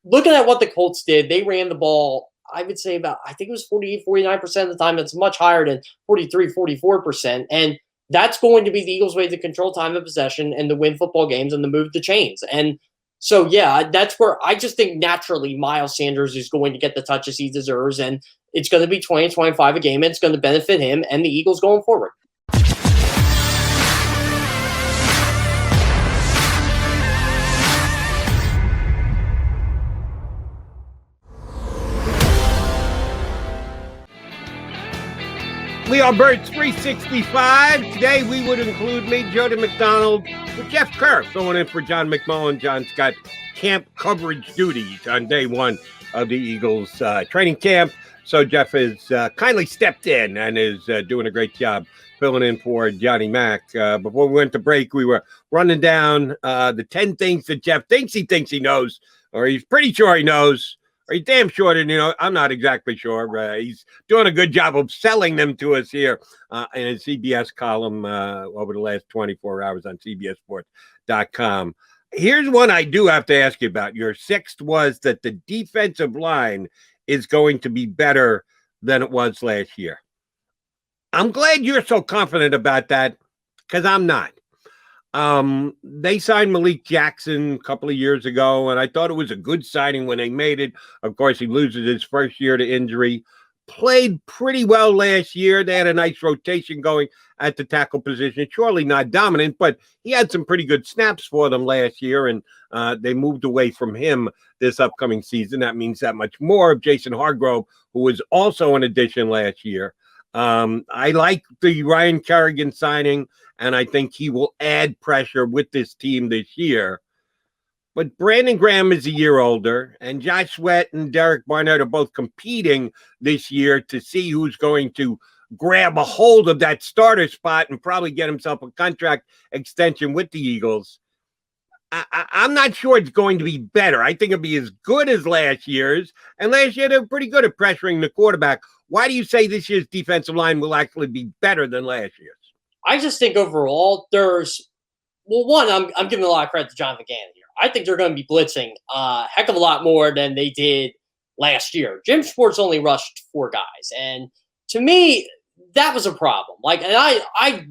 looking at what the Colts did, they ran the ball, I would say about, I think it was 48, 49% of the time. It's much higher than 43, 44%. And that's going to be the Eagles' way to control time of possession and to win football games and to move the chains. And so, yeah, that's where I just think naturally Miles Sanders is going to get the touches he deserves. And it's going to be 20, 25 a game. And it's going to benefit him and the Eagles going forward. We are Birds 365. Today we would include me, Jody McDonald, with Jeff Kerr, filling in for John McMullen. John's got camp coverage duties on day one of the Eagles training camp. So Jeff has kindly stepped in and is doing a great job filling in for Johnny Mac. Before we went to break, we were running down the 10 things that Jeff thinks he knows, or he's pretty sure he knows. He's damn sure, and I'm not exactly sure. He's doing a good job of selling them to us here in a CBS column over the last 24 hours on CBSSports.com. Here's one I do have to ask you about. Your sixth was that the defensive line is going to be better than it was last year. I'm glad you're so confident about that, because I'm not. They signed Malik Jackson a couple of years ago, and I thought it was a good signing when they made it. Of course, he loses his first year to injury. Played pretty well last year. They had a nice rotation going at the tackle position. Surely not dominant, but he had some pretty good snaps for them last year, and they moved away from him this upcoming season. That means that much more of Jason Hargrove, who was also an addition last year. I like the Ryan Kerrigan signing, and I think he will add pressure with this team this year. But Brandon Graham is a year older, and Josh Sweat and Derek Barnett are both competing this year to see who's going to grab a hold of that starter spot and probably get himself a contract extension with the Eagles. I'm not sure it's going to be better. I think it'll be as good as last year's, and last year they were pretty good at pressuring the quarterback. Why do you say this year's defensive line will actually be better than last year's? I just think overall I'm giving a lot of credit to Jonathan Gannon here. I think they're going to be blitzing a heck of a lot more than they did last year. Jim Schwartz only rushed 4 guys, and to me, that was a problem. And I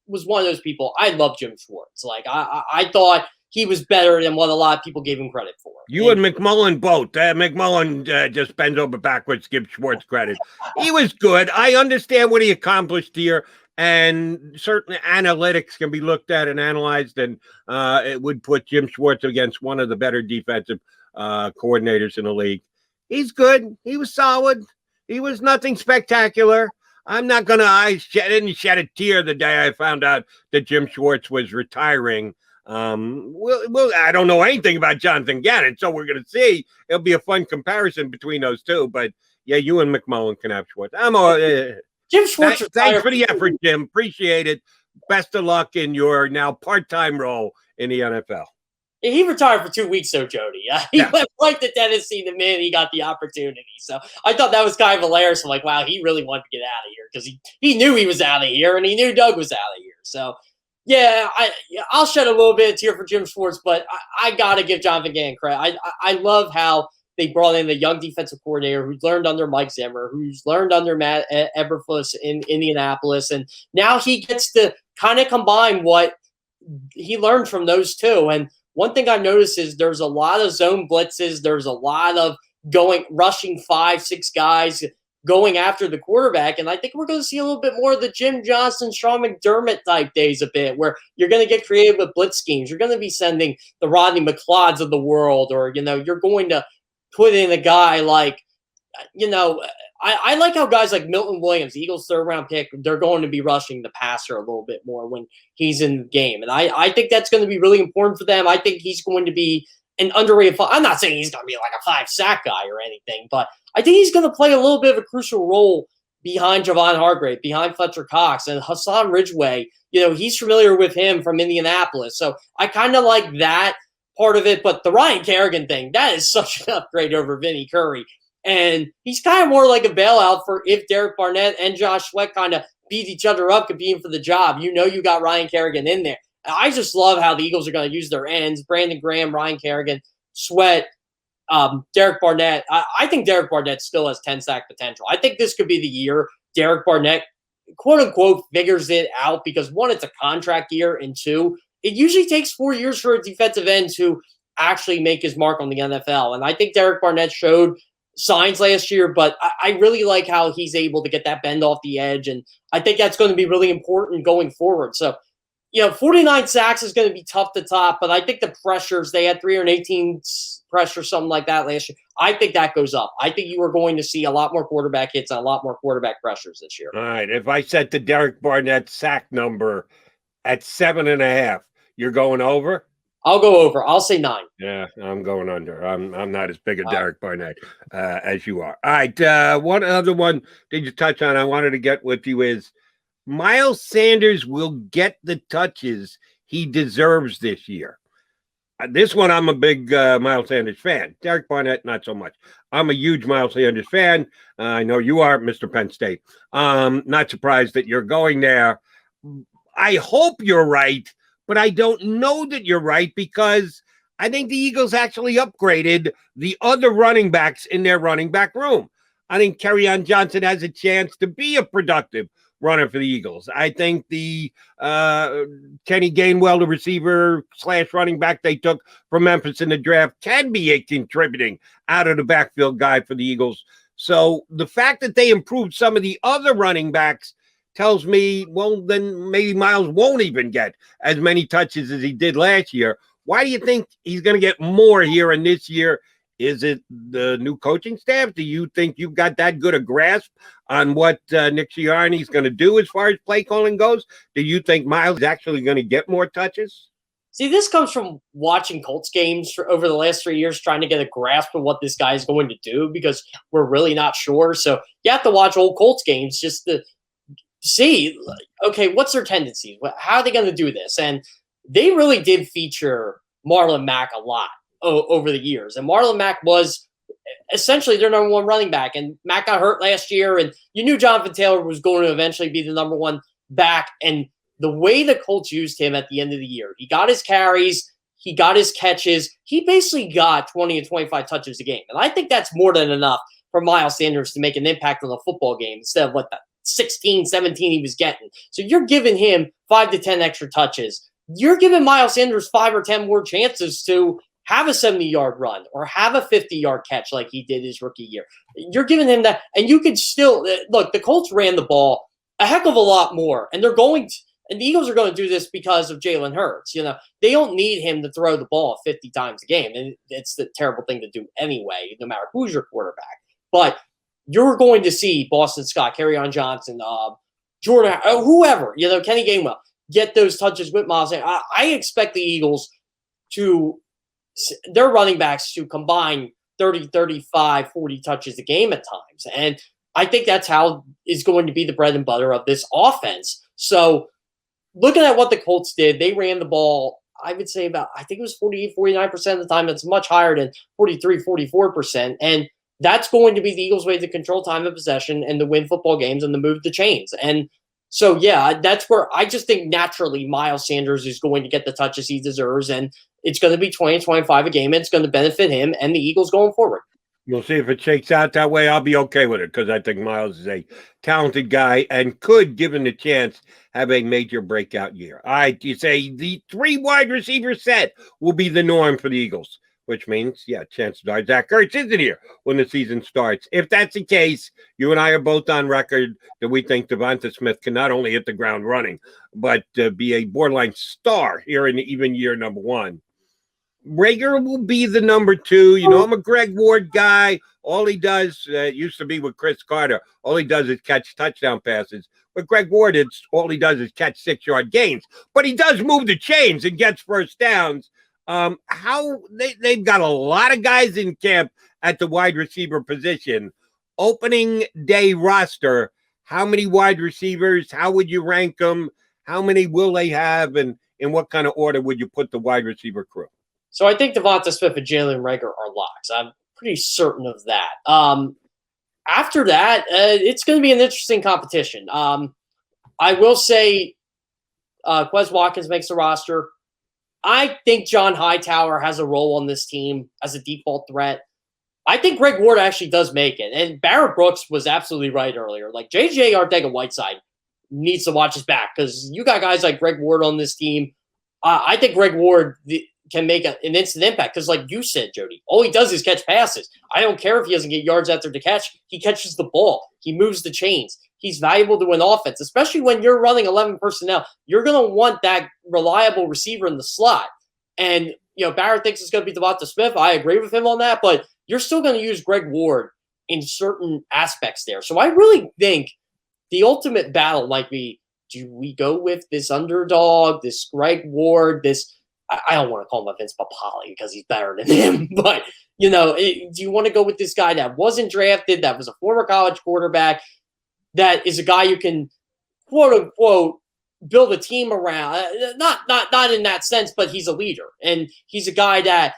was one of those people. I love Jim Schwartz. I thought he was better than what a lot of people gave him credit for. You and McMullen both. McMullen just bends over backwards, gives Schwartz credit. He was good. I understand what he accomplished here, and certainly analytics can be looked at and analyzed, and it would put Jim Schwartz against one of the better defensive coordinators in the league. He's good. He was solid. He was nothing spectacular. I'm not going to – I didn't shed a tear the day I found out that Jim Schwartz was retiring. I don't know anything about Jonathan Gannon, so we're going to see. It'll be a fun comparison between those two. But, yeah, you and McMullen can have Schwartz. Jim Schwartz. Thanks for the effort, Jim. Appreciate it. Best of luck in your now part-time role in the NFL. He retired for 2 weeks, though, Jody. He went right to Tennessee the minute he got the opportunity. So I thought that was kind of hilarious. I'm like, wow, he really wanted to get out of here because he knew he was out of here, and he knew Doug was out of here. So, yeah, I'll shed a little bit of tear for Jim Schwartz, but I got to give Jonathan Gannon credit. I love how they brought in a young defensive coordinator who's learned under Mike Zimmer, who's learned under Matt Eberflus in Indianapolis, and now he gets to kind of combine what he learned from those two. And one thing I've noticed is there's a lot of zone blitzes. There's a lot of rushing 5-6 guys going after the quarterback. And I think we're going to see a little bit more of the Jim Johnson, Sean McDermott type days a bit, where you're going to get creative with blitz schemes. You're going to be sending the Rodney McLeods of the world, or, you're going to put in a guy like, I like how guys like Milton Williams, the Eagles' 3rd-round pick, they're going to be rushing the passer a little bit more when he's in the game. And I think that's going to be really important for them. I think he's going to be an underrated – I'm not saying he's going to be like a 5-sack guy or anything, but I think he's going to play a little bit of a crucial role behind Javon Hargrave, behind Fletcher Cox, and Hassan Ridgeway. He's familiar with him from Indianapolis. So I kind of like that part of it. But the Ryan Kerrigan thing, that is such an upgrade over Vinny Curry. And he's kind of more like a bailout for if Derek Barnett and Josh Sweat kind of beat each other up competing for the job. You got Ryan Kerrigan in there. I just love how the Eagles are going to use their ends. Brandon Graham, Ryan Kerrigan, Sweat, Derek Barnett, I think Derek Barnett still has 10-sack potential. I think this could be the year Derek Barnett, quote unquote, figures it out because one, it's a contract year, and two, it usually takes 4 years for a defensive end to actually make his mark on the NFL. And I think Derek Barnett showed signs last year, but I really like how he's able to get that bend off the edge. And I think that's going to be really important going forward. So, 49 sacks is going to be tough to top, but I think the pressures, they had 318 pressure, something like that last year. I think that goes up. I think you are going to see a lot more quarterback hits and a lot more quarterback pressures this year. All right. If I set the Derek Barnett sack number at 7.5, you're going over? I'll go over. I'll say 9. Yeah, I'm going under. I'm not as big a Derek Barnett as you are. All right. One other one that you touch on I wanted to get with you is Miles Sanders will get the touches he deserves this year. This one, I'm a big Miles Sanders fan. Derek Barnett, not so much. I'm a huge Miles Sanders fan. I know you are, Mr. Penn State. Not surprised that you're going there. I hope you're right, but I don't know that you're right because I think the Eagles actually upgraded the other running backs in their running back room. I think Kerryon Johnson has a chance to be a productive runner for the Eagles. I think the Kenny Gainwell, the receiver / running back they took from Memphis in the draft, can be a contributing out of the backfield guy for the Eagles. So the fact that they improved some of the other running backs tells me, well, then maybe Miles won't even get as many touches as he did last year. Why do you think he's going to get more here in this year? Is it the new coaching staff? Do you think you've got that good a grasp on what Nick Sirianni is going to do as far as play calling goes? Do you think Miles is actually going to get more touches? See, this comes from watching Colts games over the last 3 years, trying to get a grasp of what this guy is going to do because we're really not sure. So you have to watch old Colts games just to see, okay, what's their tendencies? How are they going to do this? And they really did feature Marlon Mack a lot over the years. And Marlon Mack was essentially their number one running back. And Mack got hurt last year, and you knew Jonathan Taylor was going to eventually be the number one back. And the way the Colts used him at the end of the year, he got his carries, he got his catches. He basically got 20 to 25 touches a game. And I think that's more than enough for Miles Sanders to make an impact on the football game instead of what the 16, 17 he was getting. So you're giving him 5 to 10 extra touches. You're giving Miles Sanders 5 or 10 more chances to have a 70-yard run or have a 50-yard catch like he did his rookie year. You're giving him that, and you could still look. The Colts ran the ball a heck of a lot more, and and the Eagles are going to do this because of Jalen Hurts. They don't need him to throw the ball 50 times a game, and it's the terrible thing to do anyway, no matter who's your quarterback. But you're going to see Boston Scott, Kerryon Johnson, Jordan, whoever, Kenny Gainwell, get those touches with Miles. I expect the Eagles their running backs to combine 30, 35, 40 touches a game at times. And I think that's how is going to be the bread and butter of this offense. So looking at what the Colts did, they ran the ball, I would say I think it was 48, 49% of the time. It's much higher than 43, 44%. And that's going to be the Eagles' way to control time of possession and to win football games and to move the chains. And so, yeah, that's where I just think naturally Miles Sanders is going to get the touches he deserves, and it's going to be 20, 25 a game, and it's going to benefit him and the Eagles going forward. We'll see if it shakes out that way. I'll be okay with it because I think Miles is a talented guy and could, given the chance, have a major breakout year. All right, you say the 3 wide receiver set will be the norm for the Eagles, which means, chances are Zach Ertz isn't here when the season starts. If that's the case, you and I are both on record that we think Devonta Smith can not only hit the ground running, but be a borderline star here in even year number 1. Rager will be the number 2. I'm a Greg Ward guy. All he does, used to be with Chris Carter, all he does is catch touchdown passes. But Greg Ward, all he does is catch 6-yard gains. But he does move the chains and gets first downs. How they've got a lot of guys in camp at the wide receiver position. Opening day roster, how many wide receivers? How would you rank them? How many will they have? And in what kind of order would you put the wide receiver crew? So I think Devonta Smith and Jalen Reagor are locks. I'm pretty certain of that. After that, it's going to be an interesting competition. I will say Quez Watkins makes the roster. I think John Hightower has a role on this team as a default threat. I think Greg Ward actually does make it. And Barrett Brooks was absolutely right earlier. Like J.J. Arcega-Whiteside needs to watch his back because you got guys like Greg Ward on this team. I think Greg Ward can make an instant impact because, like you said, Jody, all he does is catch passes. I don't care if he doesn't get yards after the catch. He catches the ball. He moves the chains. He's valuable to an offense, especially when you're running 11 personnel. You're going to want that reliable receiver in the slot. And, Barrett thinks it's going to be Devonta Smith. I agree with him on that, but you're still going to use Greg Ward in certain aspects there. So I really think the ultimate battle might be, do we go with this underdog, this Greg Ward, I don't want to call him a Vince Papale because he's better than him, but, do you want to go with this guy that wasn't drafted, that was a former college quarterback, that is a guy you can, quote unquote, build a team around? Not in that sense, but he's a leader. And he's a guy that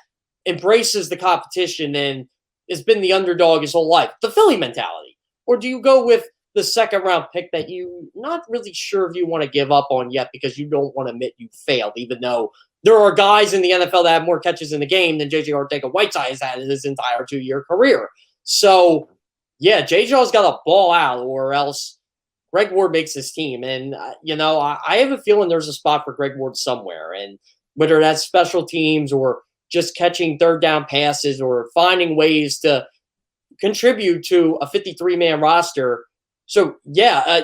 embraces the competition and has been the underdog his whole life. The Philly mentality. Or do you go with the second round pick that you're not really sure if you want to give up on yet because you don't want to admit you failed, even though there are guys in the NFL that have more catches in the game than J.J. Arcega-Whiteside has had in his entire 2-year career. So, yeah, J.J.'s got to ball out or else Greg Ward makes his team. And, I have a feeling there's a spot for Greg Ward somewhere. And whether that's special teams or just catching third down passes or finding ways to contribute to a 53-man roster. So, yeah,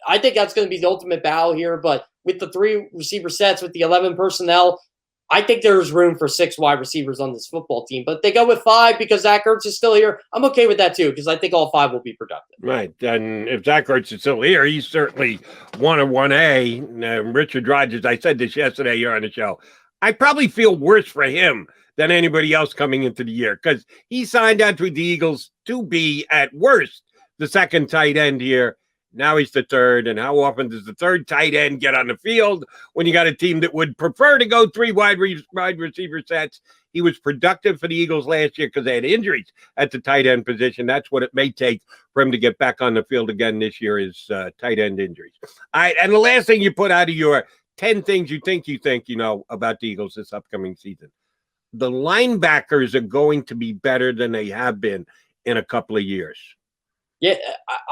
I think that's going to be the ultimate battle here. But with the 3 receiver sets, with the 11 personnel, I think there's room for 6 wide receivers on this football team. But if they go with 5 because Zach Ertz is still here, I'm okay with that too because I think all 5 will be productive. Right. And if Zach Ertz is still here, he's certainly 1 or 1A. Richard Rodgers, I said this yesterday here on the show, I probably feel worse for him than anybody else coming into the year because he signed out with the Eagles to be, at worst, the second tight end here. Now he's the third. And how often does the third tight end get on the field when you got a team that would prefer to go 3 wide receiver sets? He was productive for the Eagles last year because they had injuries at the tight end position. That's what it may take for him to get back on the field again this year is tight end injuries. All right, and the last thing you put out of your 10 things you think about the Eagles this upcoming season. The linebackers are going to be better than they have been in a couple of years. Yeah,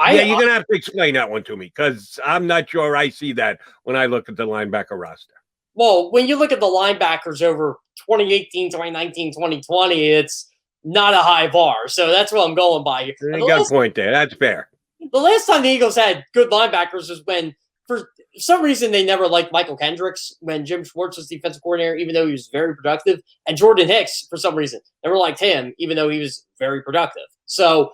you're going to have to explain that one to me because I'm not sure I see that when I look at the linebacker roster. Well, when you look at the linebackers over 2018, 2019, 2020, it's not a high bar. So that's what I'm going by. You got a point there. That's fair. The last time the Eagles had good linebackers was when, for some reason, they never liked Michael Kendricks when Jim Schwartz was defensive coordinator, even though he was very productive. And Jordan Hicks, for some reason, never liked him, even though he was very productive. So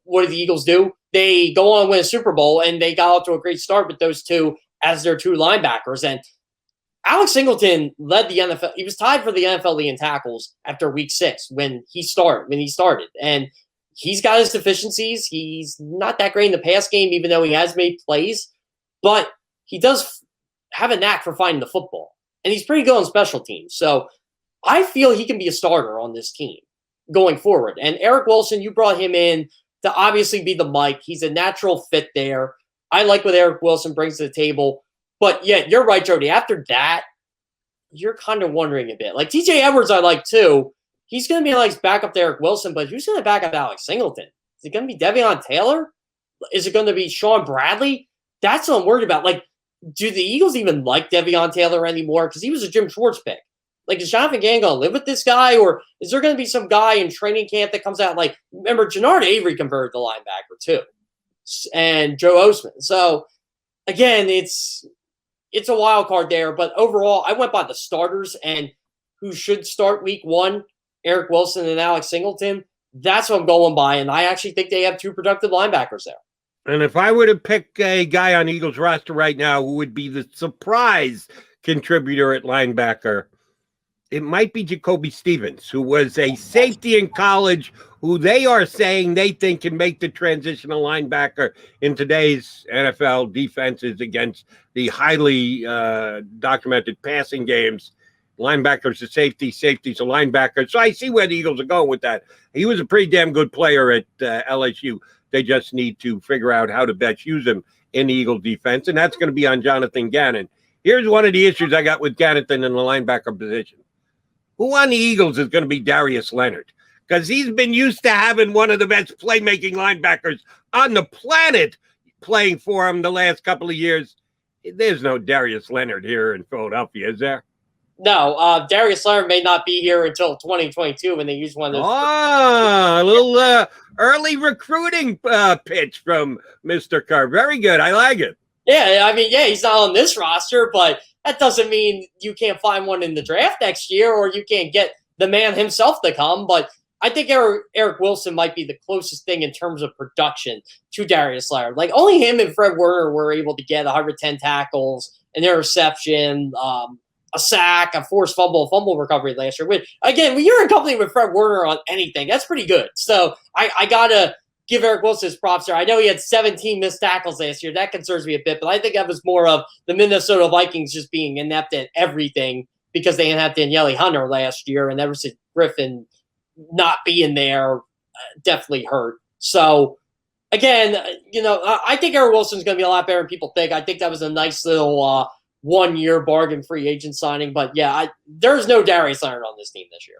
what did the Eagles do? They go on and win a Super Bowl, and they got off to a great start with those 2 as their 2 linebackers. And Alex Singleton led the NFL. He was tied for the NFL lead in tackles after week 6 when he started. And he's got his deficiencies. He's not that great in the pass game, even though he has made plays. But he does have a knack for finding the football. And he's pretty good on special teams. So I feel he can be a starter on this team going forward. And Eric Wilson, you brought him in to obviously be the Mike. He's a natural fit there. I like what Eric Wilson brings to the table. But, yeah, you're right, Jody. After that, you're kind of wondering a bit. Like, TJ Edwards I like too. He's going to be like backup to Eric Wilson, but who's going to back up Alex Singleton? Is it going to be Devion Taylor? Is it going to be Sean Bradley? That's what I'm worried about. Like, do the Eagles even like Devion Taylor anymore? Because he was a Jim Schwartz pick. Like, is Jonathan Gann going to live with this guy? Or is there going to be some guy in training camp that comes out? Like, remember, Jannard Avery converted the linebacker too. And Joe Osman. So, again, it's a wild card there. But overall, I went by the starters and who should start week 1, Eric Wilson and Alex Singleton. That's what I'm going by. And I actually think they have 2 productive linebackers there. And if I were to pick a guy on Eagles roster right now who would be the surprise contributor at linebacker, it might be Jacoby Stevens, who was a safety in college, who they are saying they think can make the transitional linebacker in today's NFL defenses against the highly documented passing games. Linebackers to safety, safety to linebacker. So I see where the Eagles are going with that. He was a pretty damn good player at LSU. They just need to figure out how to best use him in the Eagles defense, and that's going to be on Jonathan Gannon. Here's one of the issues I got with Gannon in the linebacker position. Who on the Eagles is going to be Darius Leonard? because he's been used to having one of the best playmaking linebackers on the planet playing for him the last couple of years. There's no Darius Leonard here in Philadelphia, is there? No, Darius Leonard may not be here until 2022 when they use one of those. Oh, a little early recruiting pitch from Mr. Kerr. Very good. I like it. Yeah, I mean, yeah, he's not on this roster, but that doesn't mean you can't find one in the draft next year or you can't get the man himself to come. But I think Eric Wilson might be the closest thing in terms of production to Darius Leonard. Like, only him and Fred Warner were able to get 110 tackles, an interception, a sack, a forced fumble recovery last year. Which, again, when you're in company with Fred Warner on anything, that's pretty good. So I got to give Eric Wilson his props there. I know he had 17 missed tackles last year. That concerns me a bit, but I think that was more of the Minnesota Vikings just being inept at everything because they didn't have Danielle Hunter last year, and Everson Griffin not being there definitely hurt. So, again, I think Eric Wilson's going to be a lot better than people think. I think that was a nice little one-year bargain free agent signing. But, yeah, there's no Darius Leonard on this team this year.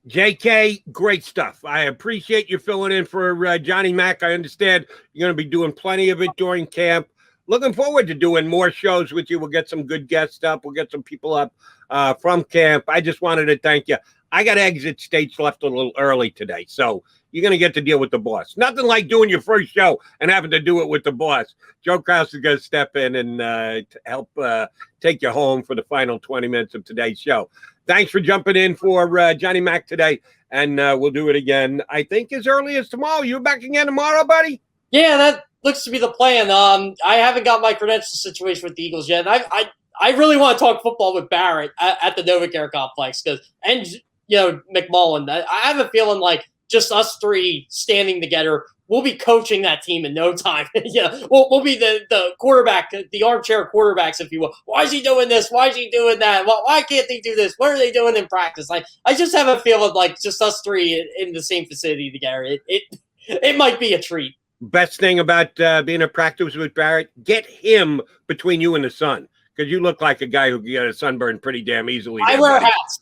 JK, great stuff. I appreciate you filling in for Johnny Mack. I understand you're going to be doing plenty of it during camp. Looking forward to doing more shows with you. We'll get some good guests up. We'll get some people up from camp. I just wanted to thank you. I got exit states left a little early today, so you're going to get to deal with the boss. Nothing like doing your first show and having to do it with the boss. Joe Krause is going to step in and help take you home for the final 20 minutes of today's show. Thanks for jumping in for Johnny Mack today, and we'll do it again, I think, as early as tomorrow. You back again tomorrow, buddy? Yeah, that looks to be the plan. I haven't got my credential situation with the Eagles yet. And I really want to talk football with Barrett at the Novacare Complex and McMullen. I have a feeling like just us three standing together, we'll be coaching that team in no time. We'll be the quarterback, the armchair quarterbacks, if you will. Why is he doing this? Why is he doing that? Why can't they do this? What are they doing in practice? I just have a feeling like just us three in the same facility together. It might be a treat. Best thing about being at practice with Barrett, get him between you and the sun. Because you look like a guy who can get a sunburn pretty damn easily. I wear hats.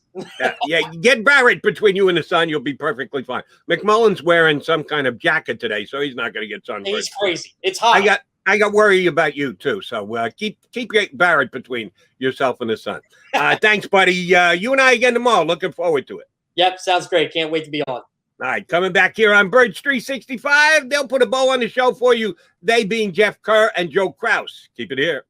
Yeah, get Barrett between you and the sun. You'll be perfectly fine. McMullen's wearing some kind of jacket today, so he's not going to get sunburned. He's crazy. It's hot. I got worry about you, too. So keep Barrett between yourself and the sun. Thanks, buddy. You and I again tomorrow. Looking forward to it. Yep, sounds great. Can't wait to be on. All right, coming back here on Birds 365. They'll put a bow on the show for you. They being Jeff Kerr and Joe Krause. Keep it here.